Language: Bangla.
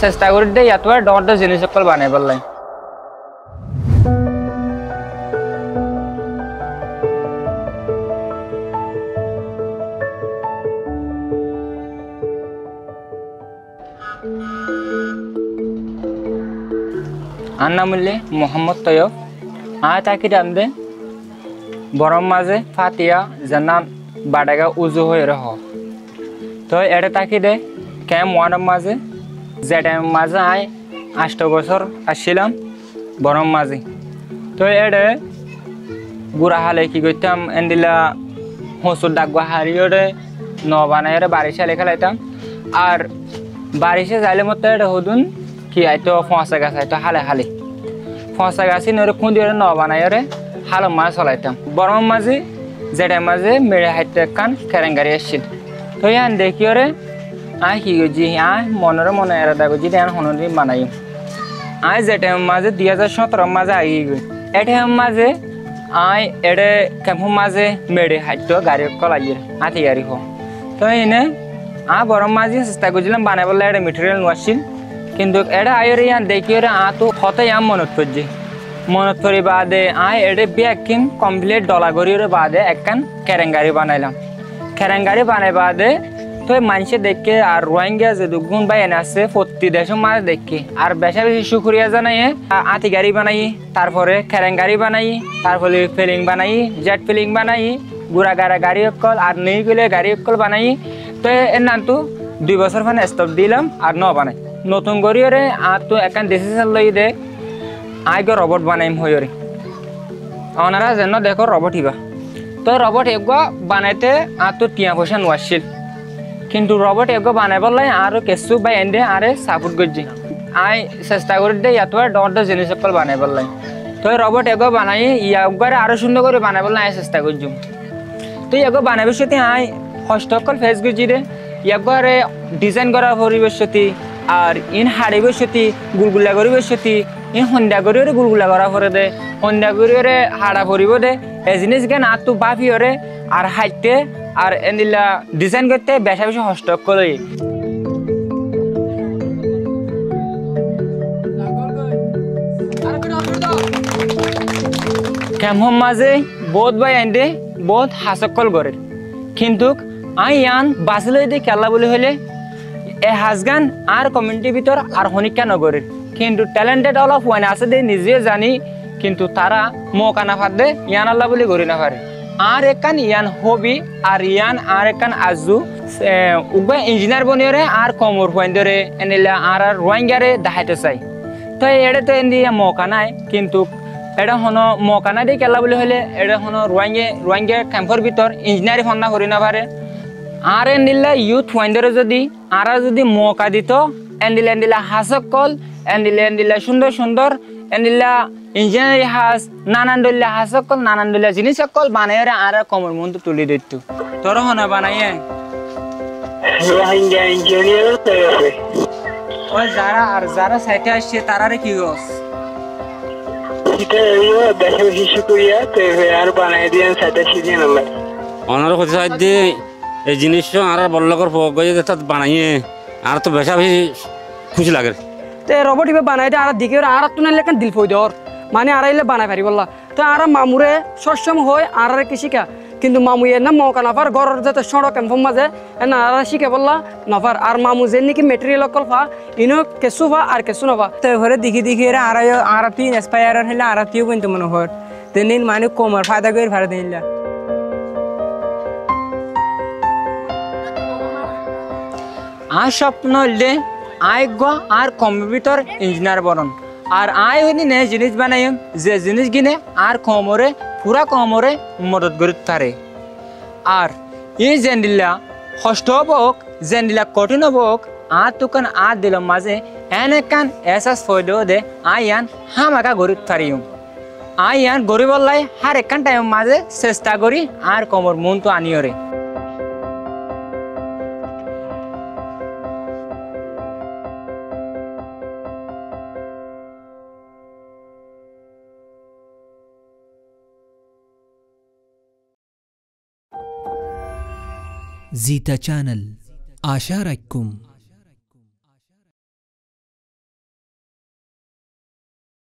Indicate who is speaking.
Speaker 1: চেষ্টা কৰি দে ইয়াত ডৰ জিনিস সকল বানাই পেলাই আন্নামুল্লে মোহাম্মদ তৈয়ব তাকি দাম দে বরম মাঝে ফাতিয়া জানান বাডাগা উজু হয়ে রহ তো এটা তাকি দে ক্যাম্প ওয়ানের মাঝে যেটা মাঝে 8 বছর আসছিলাম বরম মাঝে তো এটা গুড়া হালে কি করতাম এন্দিলা হসুর ডাকবা হারিয়ে ন বানাই বারিশে লেখা লাইতাম আর বারিশে যাইলে মতো এটা হদুন কি আইতো ফসা গাছ আইতো হালে হালে ফসা গাছি নরে খুঁদি ন বানাই হালো মাছ চলাইতাম বরম মাঝে যেটা মাঝে মেরে হাইতে কান কেরেঙ্গারি আসছিল তো ইয়ান দেখি কি গজি মনের মনে এরা দেখো যদি হনরি বানাই যেটা মাঝে 2017 মাঝে আগে গই এটা মাঝে এডে ক্যাম্পো মাঝে মেরে হাইতো গাড়ি কলাইয়ের হাতি গাড়ি হো তো এনে বরম মাঝে চেষ্টা করছিলাম বানাই বললে এটা মেটেরিয়াল নোয়াছিল কিন্তু এটা আয়ের ইয়ান দেখি তো হতে মনত পড়ছে মনত পড়ি বাদে এটা ব্যাকিং কমপ্লিট ডলা গড়ির বাদে একখান কেরেঙ্গারি বানাইলাম কেরেঙ্গারি বানাই বাদে তো মানুষে দেখে আর রোহিঙ্গা যে গুণ বাই এনে আছে প্রতি দেশের মাঝে দেখি আর বেশা বেশি সুখরিয়া জানাই আতি গাড়ি বানাই তারপরে কেরেঙ্গারি বানাই তারপরে ফিলিং বানাই জেট ফিলিং বানাই গুড়া গাড়া গাড়ি অকল আর নেই গেলে গাড়ি অকল বানাই তো এর নাম তো 2 বছর মানে স্টপ দিলাম আর ন বানাই নতুন গড়িয়ে তো একখান ডিসিশন লই দে আগে রবট বানাইম হইরে ওনারা যেন দেখো রবট হিবা তো রবট এগো বানাইতে তো টিয়া পয়সা নোয়াছিল কিন্তু রবট এগো বানাই বললাই আর কেসু বাই এন্ডে আরে সাপোর্ট করছি চেষ্টা করে দে ইয়াত ডর জিনিস সকল বানাই বললাই তো রবট এগো বানাই ইয়ারে আরো সুন্দর করে বানাই বললাই চেষ্টা করছি তো এগো বানাইবার সাথে হস্তকল ফেস করছি রে ইয়ারে ডিজাইন করা পরিবেশতি আর ইন হাড়িবার সাথে গুলগুলা করিবার সাথে ইন সন্ধ্যা করিও গুলগুলা করা পরে দে সন্ধ্যা করিও হাড়া পরিব দে এই জিনিস জ্ঞান আর তো বাফিওরে আর হাইতে আর এনিলা ডিজাইন করতে বেশা বেশি হস্তক করে ক্যাম্পর মাঝে বহুত বাই আইন্দে বহুত হাসকল করে কিন্তু ইয়ান বাঁচলে যদি খেলা বলে হলে এ হাজগান আর কমিউনিটির ভিতর আর হনিকা নগরের কিন্তু ট্যালেন্টেড অলপ ওয়ান আছে দে নিজে জানি কিন্তু তারা মৌকা না ফাঁদে ইয়ান আল্লাহ বলে গড়ি না পারে আর একান ইয়ান হবি আর ইয়ান আর একান আজু উবা ইঞ্জিনিয়ার বনিয়রে আর কমর পয়েন্ট ধরে এনিলা আর রোহিঙ্গারে দেখাইতে চাই তো এটা তো এনে মৌকা নাই কিন্তু এটা হনো মৌকা নাই দিয়ে খেলা বলে হলে এটা হনো রোহিঙ্গা ক্যাম্পর ভিতর ইঞ্জিনিয়ারিং ফন্না করি না পারে আর এনিলা ইউথ পয়েন্টরে যদি মৌকা দিত এন্ডিলা হাসকল এন্ডিলা সুন্দর সুন্দর এন্ডিলা ইঞ্জিনিয়ারিং হাস নানান দলিয়া হাসকল নানান দলিয়া জিনিস সকল বানাই আর কমর মন তুলি দিত তোর হনা বানাই যারা সাইটে আসছে তারারে কি হস
Speaker 2: অনার কথা দিয়ে এই জিনিসটা আর বড়লোকের বানাইয়ে আর তো বেশা বেশি খুশি লাগে
Speaker 3: তো রবট হিসেবে বানাই আর দিকে আর তো নাইলে দিল ফই দর মানে আর এলে বানাই পারি বললা তো আর মামুরে সক্ষম হয় আর শিকা কিন্তু মামু এর না মৌকা নাফার ঘরের যাতে সড়ক ক্যাম্পর মাঝে না আর শিখে বললা নাফার আর মামু যে নাকি মেটেরিয়াল অকল ফা ইনো কেসু ফা আর কেসু নফা
Speaker 4: তো ঘরে দেখি আর তিন এক্সপায়ার হলে আর তিও কিন্তু মনে হয় তো নিন মানে কমার ফায়দা করে ভাড়া দিলা
Speaker 1: স্বপ্ন হলে আর কম্পিউটার ইঞ্জিনিয়ার বরণ আর হইনি নে জিনিস বানাই যে জিনিস কিনে আর কমরে পুরা কমরে মদত করে তারে আর এই জেন্ডিলা কষ্ট হবক জেন্ডিলা কঠিন হবক তুকান দিল মাঝে একান এসাস ফয়দো দে ইয়ান হামাকা গরিব তারিম ইয়ান গরিব লাই হার একান টাইম মাঝে চেষ্টা করি আর কমর মন তো আনিয়রে
Speaker 5: زيتا channel आशा रखूं।